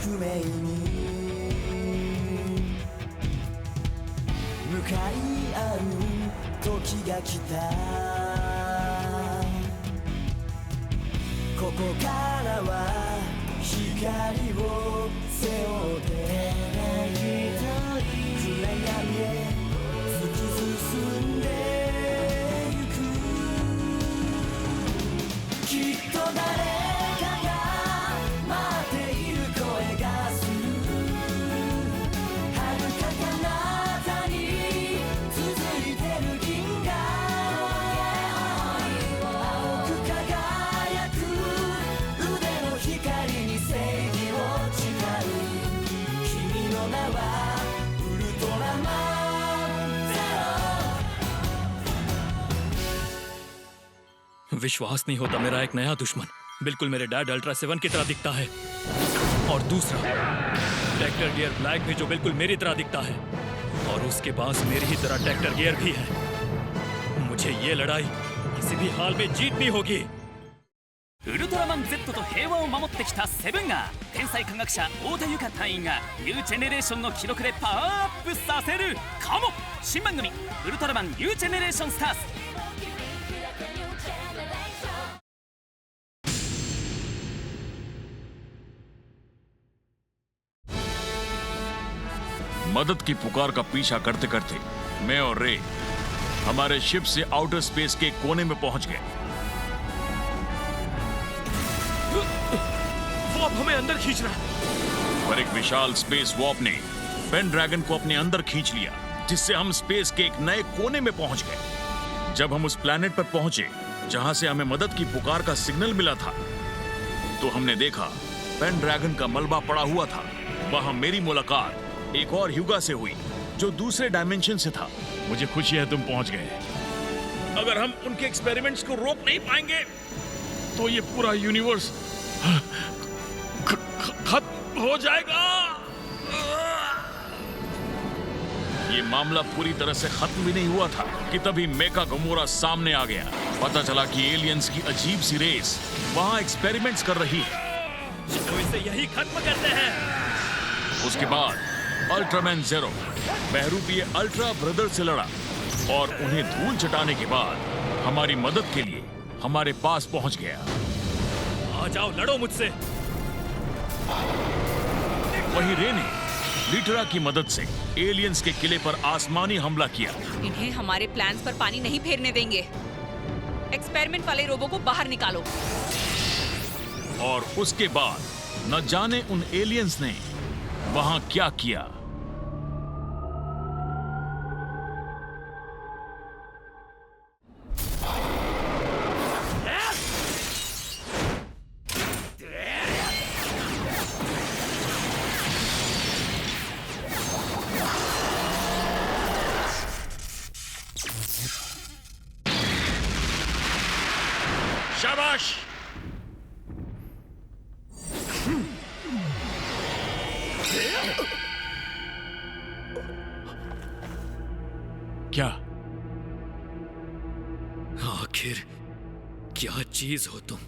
命に向かい合う時が来た。ここからは光を背負って暗闇へ突き進んでゆく。きっと誰かが待っている声がする。遥か彼方に続いてる銀河青く輝く腕の光に正義を誓う。君の名はウルトラマンゼロ। विश्वास नहीं होता, मेरा एक नया दुश्मन बिल्कुल मेरे डैड अल्ट्रा 7 की तरह दिखता है। और दूसरा ट्रैक्टर गियर ब्लैक में जो बिल्कुल मेरी तरह दिखता है, और उसके पास मेरी ही तरह ट्रैक्टर गियर भी है। मुझे ये लड़ाई किसी भी हाल में जीतनी होगी। ウルトラマン Z と平和を守ってきたセブンが天才科学者太田由夏隊員がニュージェネレーションの記録でパワーアップさせるかも。新番組ウルトラマンニュージェネレーションスターズ。मदद की पुकार का पीछा करते करते मैं और रे हमारे शिप से आउटर स्पेस के कोने में पहुंच गए। वो अब हमें अंदर खींच रहा है। पर एक विशाल स्पेस वॉर्प ने पेन ड्रैगन को अपने अंदर खींच लिया, जिससे हम स्पेस के एक नए कोने में पहुंच गए। जब हम उस प्लेनेट पर पहुंचे जहां से हमें मदद की पुकार का सिग्नल मिला था, तो हमने देखा पेन ड्रैगन का मलबा पड़ा हुआ था। वहां मेरी मुलाकात एक और ह्यूगा से हुई जो दूसरे डायमेंशन से था। मुझे खुशी है तुम पहुंच गए। अगर हम उनके एक्सपेरिमेंट्स को रोक नहीं पाएंगे तो ये पूरा यूनिवर्स खत्म हो जाएगा। ये मामला पूरी तरह से खत्म भी नहीं हुआ था कि तभी मेका गमोरा सामने आ गया। पता चला कि एलियंस की अजीब सी रेस वहां एक्सपेरिमेंट्स कर रही है। तो इसे यही खत्म करते हैं। उसके बाद अल्ट्रामैन ज़ेरो बहरूपीय अल्ट्रा ब्रदर से लड़ा और उन्हें धूल चटाने के बाद हमारी मदद के लिए हमारे पास पहुंच गया। आ जाओ, लड़ो मुझसे। वहीं रे ने लिटरा की मदद से एलियंस के किले पर आसमानी हमला किया। इन्हें हमारे प्लान्स पर पानी नहीं फेरने देंगे। एक्सपेरिमेंट वाले रोबो को बाहर निकालो। और उसके बाद न जाने उन एलियंस ने वहां क्या किया। शाबाश। क्या आखिर क्या चीज हो तुम?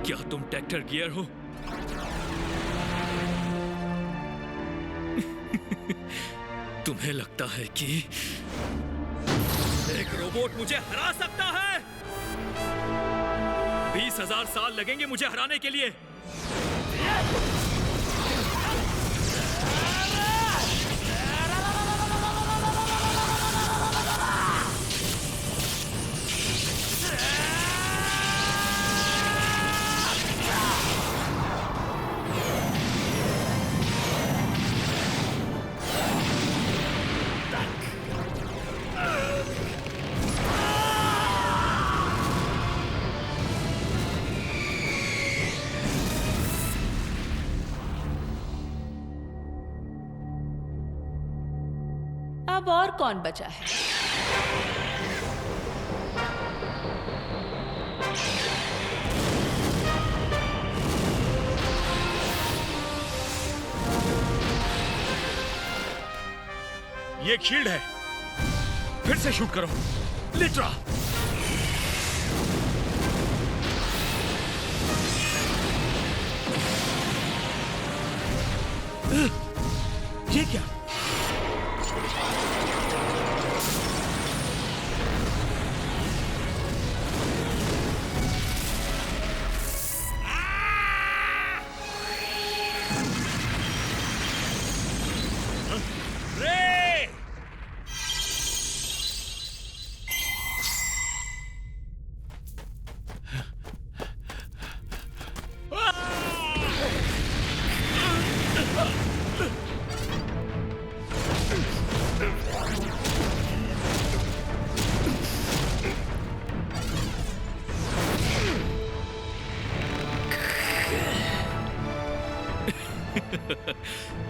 क्या तुम ट्रैक्टर गियर हो? तुम्हें लगता है कि एक रोबोट मुझे हरा सकता है? 20,000 साल लगेंगे मुझे हराने के लिए। अब और कौन बचा है? ये एक शील्ड है। फिर से शूट करो लिट्रा।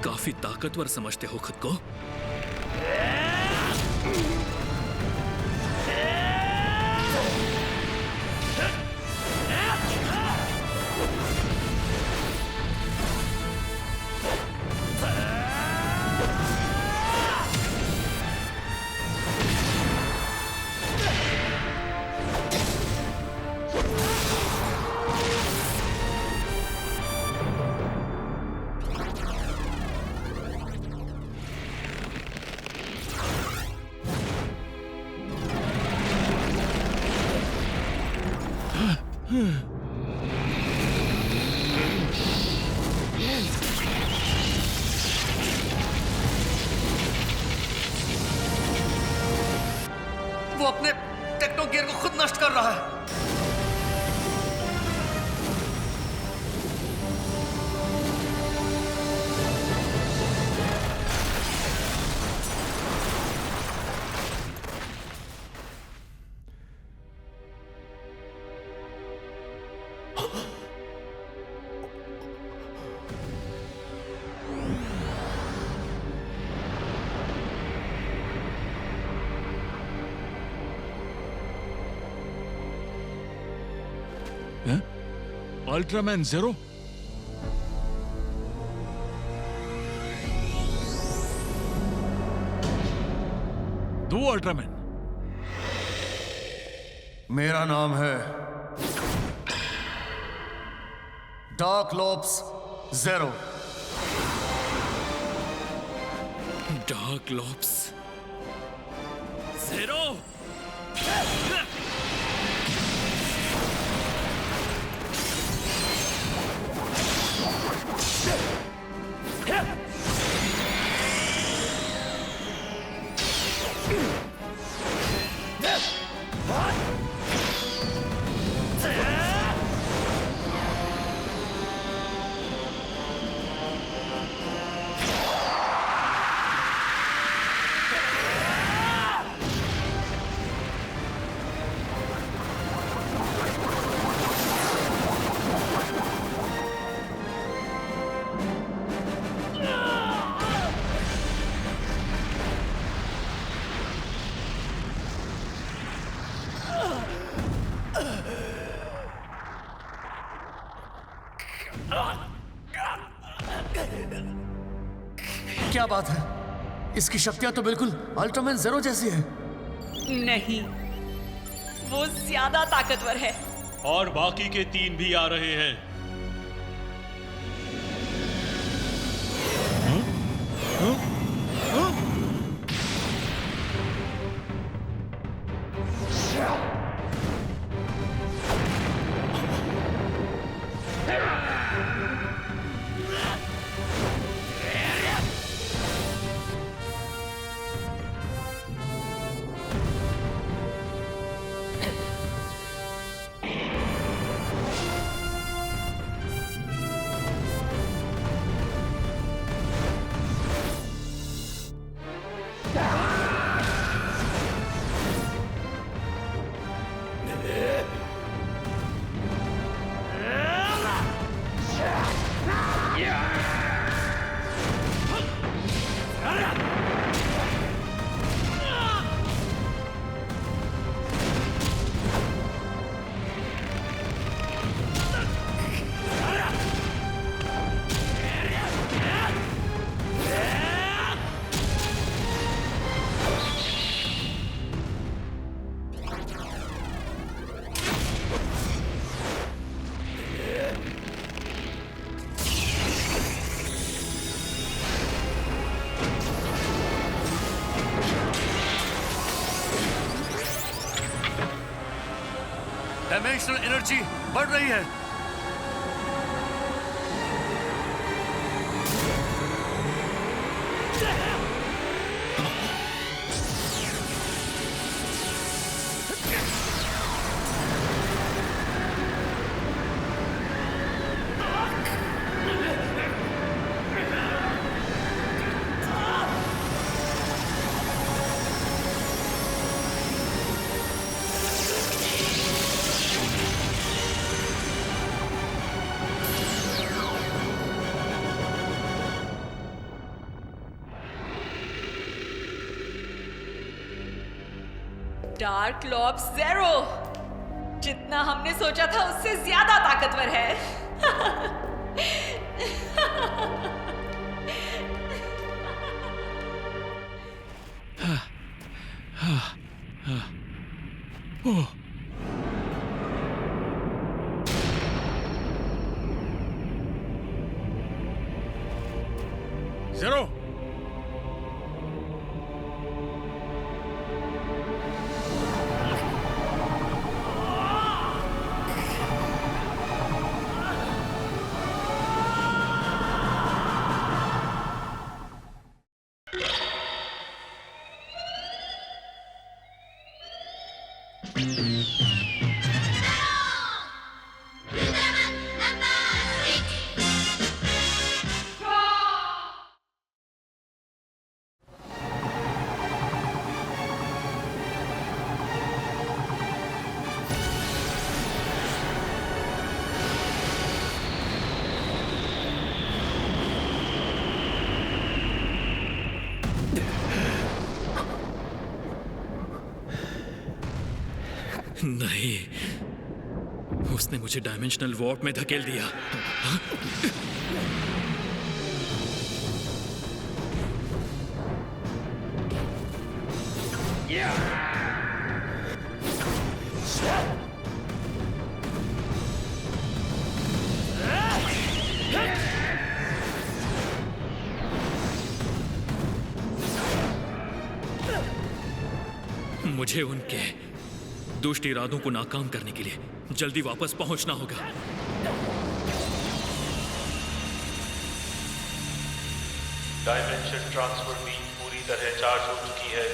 काफी ताकतवर समझते हो खुद को। वो अपने टेक्नो गियर को खुद नष्ट कर रहा है। Ultraman zero? दो अल्ट्रामैन? मेरा नाम है Darklops Zero. Darklops Zero? क्या बात है, इसकी शक्तियां तो बिल्कुल अल्ट्रामैन ज़ीरो जैसी है। नहीं, वो ज्यादा ताकतवर है। और बाकी के 3 भी आ रहे हैं। डायमेंशनल एनर्जी बढ़ रही है। डार्क लॉब ज़ेरो जितना हमने सोचा था उससे ज्यादा ताकतवर है। ओह, जेरो, नहीं, उसने मुझे डायमेंशनल वॉर्प में धकेल दिया। मुझे उनके दुष्ट इरादों को नाकाम करने के लिए जल्दी वापस पहुंचना होगा। डायमेंशन ट्रांसफर बीम पूरी तरह चार्ज हो चुकी है।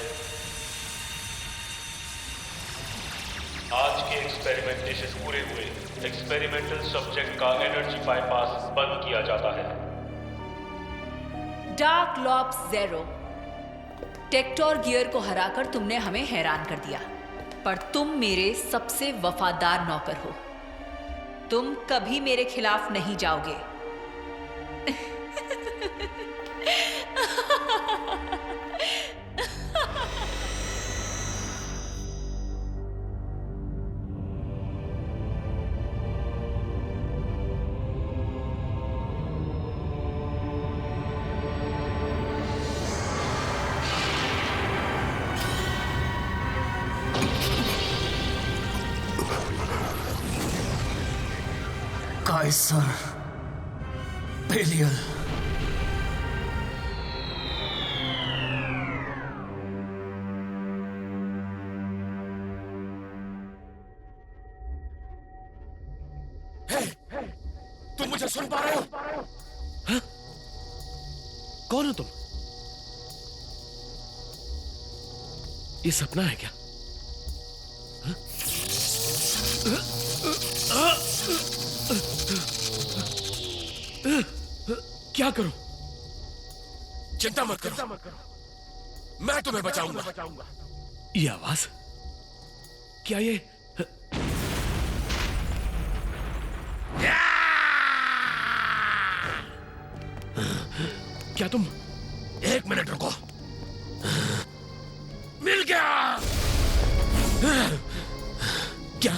आज के एक्सपेरिमेंटेशन पूरे हुए। एक्सपेरिमेंटल सब्जेक्ट का एनर्जी बाईपास बंद किया जाता है। डार्क लॉब ज़ेरो, टेक्टोर गियर को हराकर तुमने हमें हैरान कर दिया, पर तुम मेरे सबसे वफादार नौकर हो। तुम कभी मेरे खिलाफ नहीं जाओगे। काइसर बेलियल, तुम मुझे सुन पा रहे हो? हाँ? कौन हो तुम? ये सपना है क्या? क्या करूं? चिंता मत करो, मैं तुम्हें बचाऊंगा। ये आवाज क्या? ये क्या? तुम एक मिनट रुको, मिल गया। क्या?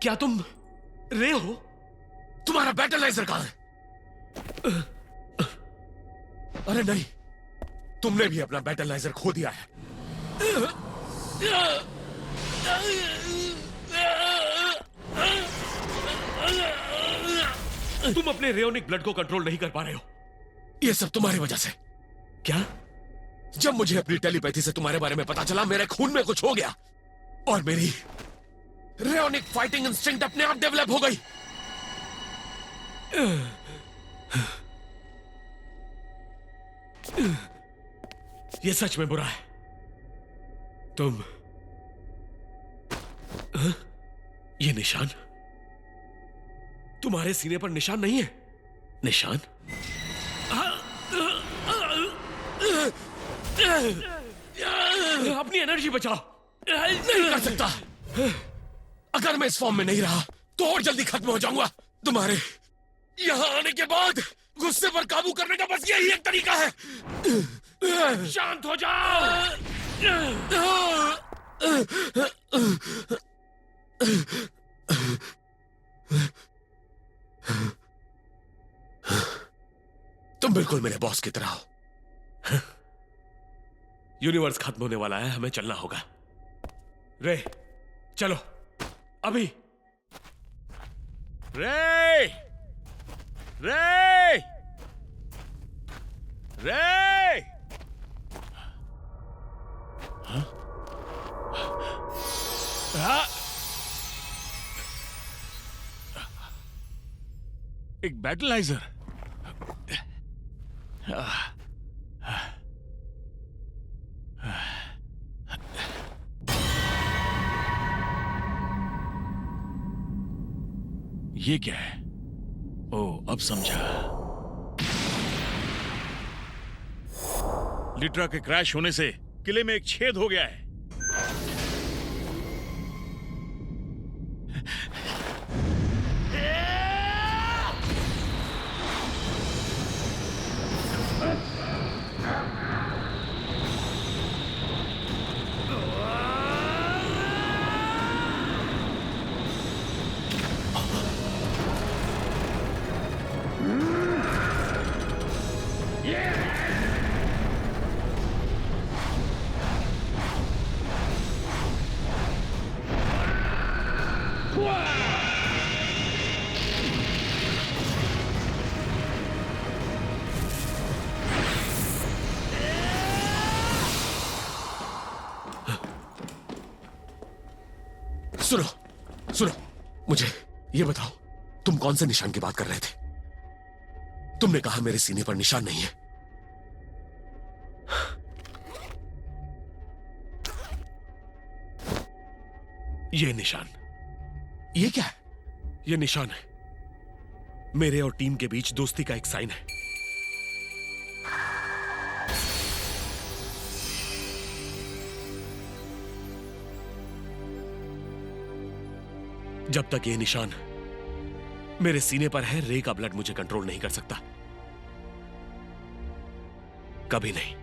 क्या तुम रे हो? तुम्हारा बैटलाइजर कहां है? अरे नहीं, तुमने भी अपना बैटलाइजर खो दिया है। तुम अपने रेयोनिक ब्लड को कंट्रोल नहीं कर पा रहे हो। ये सब तुम्हारी वजह से। क्या? जब मुझे अपनी टेलीपैथी से तुम्हारे बारे में पता चला, मेरे खून में कुछ हो गया और मेरी रेयोनिक फाइटिंग इंस्टिंक्ट अपने आप डेवलप हो गई। ये सच में बुरा है। तुम ये निशान, तुम्हारे सीने पर निशान नहीं है? निशान? अपनी एनर्जी बचाओ। नहीं कर सकता। अगर मैं इस फॉर्म में नहीं रहा तो और जल्दी खत्म हो जाऊंगा। तुम्हारे यहां आने के बाद गुस्से पर काबू करने का बस यही एक तरीका है। शांत हो जाओ। तुम बिल्कुल मेरे बॉस की तरह हो। यूनिवर्स खत्म होने वाला है, हमें चलना होगा। रे चलो अभी। रे रे रे हाँ? एक बैटलाइजर। ये क्या है? ओ, अब समझा। लिट्रा के क्रैश होने से किले में एक छेद हो गया है। सुनो सुनो, मुझे ये बताओ, तुम कौन से निशान की बात कर रहे थे? तुमने कहा मेरे सीने पर निशान नहीं है। ये निशान, ये क्या है? ये निशान है मेरे और टीम के बीच दोस्ती का एक साइन है। जब तक ये निशान मेरे सीने पर है, रे का ब्लड मुझे कंट्रोल नहीं कर सकता, कभी नहीं।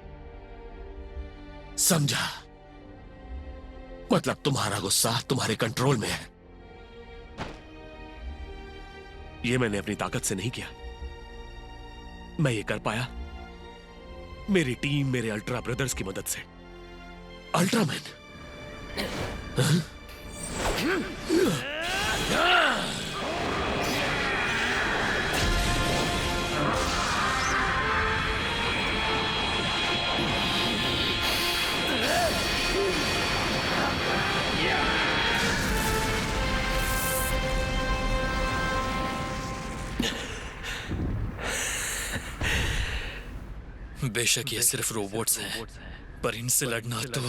समझा? मतलब तुम्हारा गुस्सा तुम्हारे कंट्रोल में है। ये मैंने अपनी ताकत से नहीं किया, मैं ये कर पाया मेरी टीम, मेरे अल्ट्रा ब्रदर्स की मदद से। अल्ट्रामैन, बेशक ये सिर्फ रोबोट्स हैं, पर इनसे लड़ना तो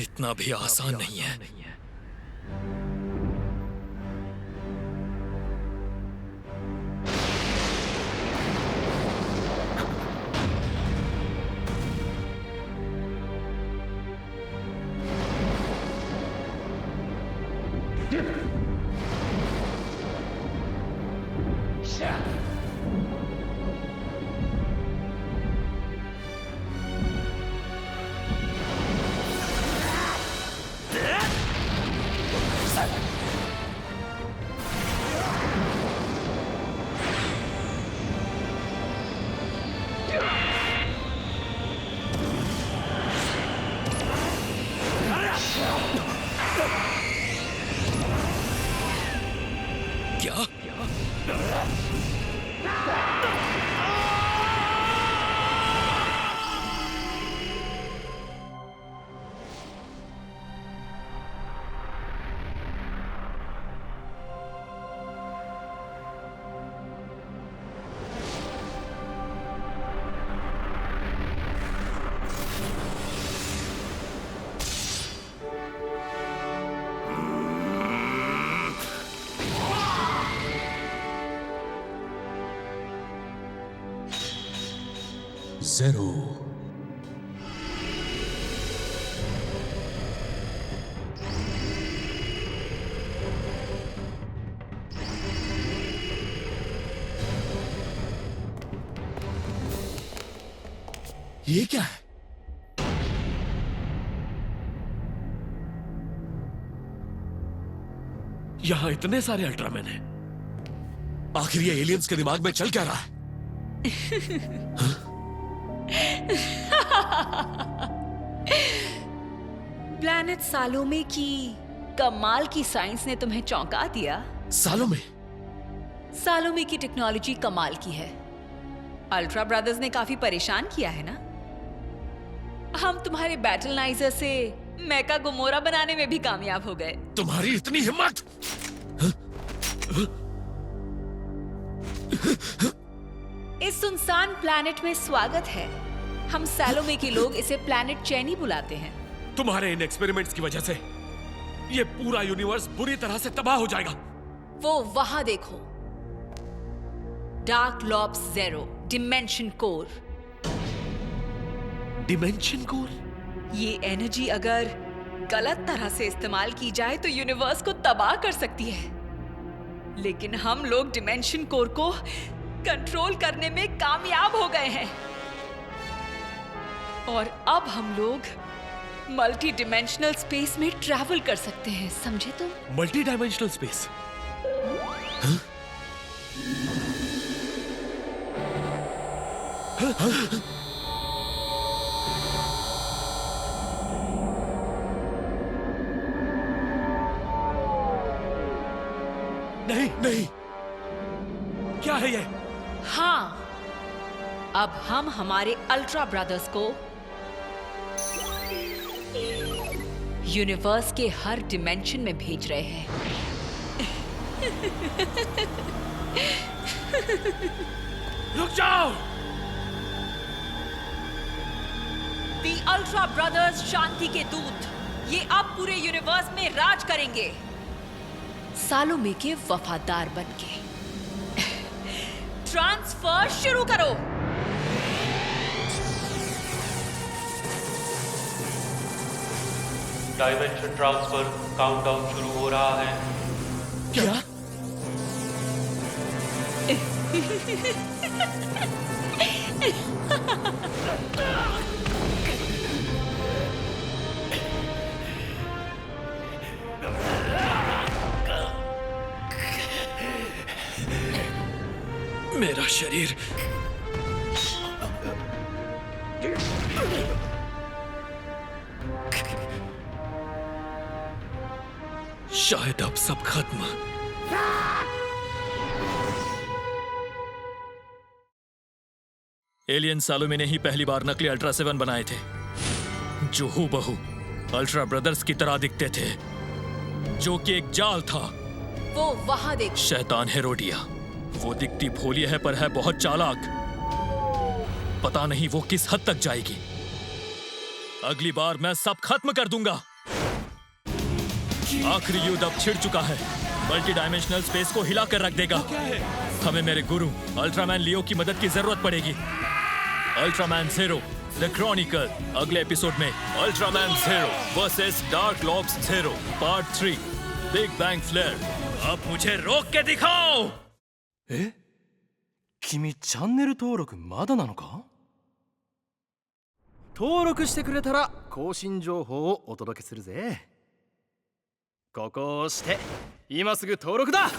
इतना भी आसान नहीं है। क्या? ज़ेरो। ये क्या है? यहां इतने सारे अल्ट्रामैन हैं। आखिर ये एलियंस के दिमाग में चल क्या रहा है? प्लैनेट सालोमे की कमाल की साइंस ने तुम्हें चौंका दिया। सालोमे? सालोमे की टेक्नोलॉजी कमाल की है। अल्ट्रा ब्रदर्स ने काफी परेशान किया है ना। हम तुम्हारे बैटलनाइजर से मेका गोमोरा बनाने में भी कामयाब हो गए। तुम्हारी इतनी हिम्मत! इस सुनसान प्लैनेट में स्वागत है। हम सालोमे के लोग इसे प्लैनेट चैनी बुलाते हैं। तुम्हारे इन एक्सपेरिमेंट्स की वजह से ये पूरा यूनिवर्स बुरी तरह से तबाह हो जाएगा। वो वहां देखो, डार्क लॉब्स ज़ेरो डिमेंशन कोर। Dimension core? ये एनर्जी अगर गलत तरह से इस्तेमाल की जाए तो यूनिवर्स को तबाह कर सकती है, लेकिन हम लोग डिमेंशन कोर को कंट्रोल करने में कामयाब हो गए हैं और अब हम लोग मल्टी डिमेंशनल स्पेस में ट्रैवल कर सकते हैं, समझे तुम? Multi dimensional space? नहीं नहीं, क्या है ये? हाँ, अब हम हमारे अल्ट्रा ब्रदर्स को यूनिवर्स के हर डिमेंशन में भेज रहे हैं। रुक जाओ! दी अल्ट्रा ब्रदर्स शांति के दूत, ये अब पूरे यूनिवर्स में राज करेंगे, सालोमे के वफादार बनके। ट्रांसफर शुरू करो। डायमेंशन ट्रांसफर काउंटडाउन शुरू हो रहा है। क्या? मेरा शरीर शायद अब सब खत्म। एलियन सालोमे ने ही पहली बार नकली अल्ट्रा 7 बनाए थे, जो हूबहू अल्ट्रा ब्रदर्स की तरह दिखते थे, जो कि एक जाल था। वो वहां देखो। शैतान हेरोडिया, वो दिखती भोली है पर है बहुत चालाक। पता नहीं वो किस हद तक जाएगी। अगली बार मैं सब खत्म कर दूंगा। आखिरी युद्ध अब छिड़ चुका है, मल्टी डायमेंशनल स्पेस को हिला कर रख देगा। हमें मेरे गुरु अल्ट्रामैन लियो की मदद की जरूरत पड़ेगी। अल्ट्रामैन ज़ेरो द क्रॉनिकल, अगले एपिसोड में अल्ट्रामैन ज़ेरो वर्सेस डार्क लॉब्स ज़ेरो पार्ट 3 बिग बैंग फ्लेयर। अब मुझे रोक के दिखाओ। え？君チャンネル登録まだなのか？登録してくれたら更新情報をお届けするぜ。ここを押して今すぐ登録だ。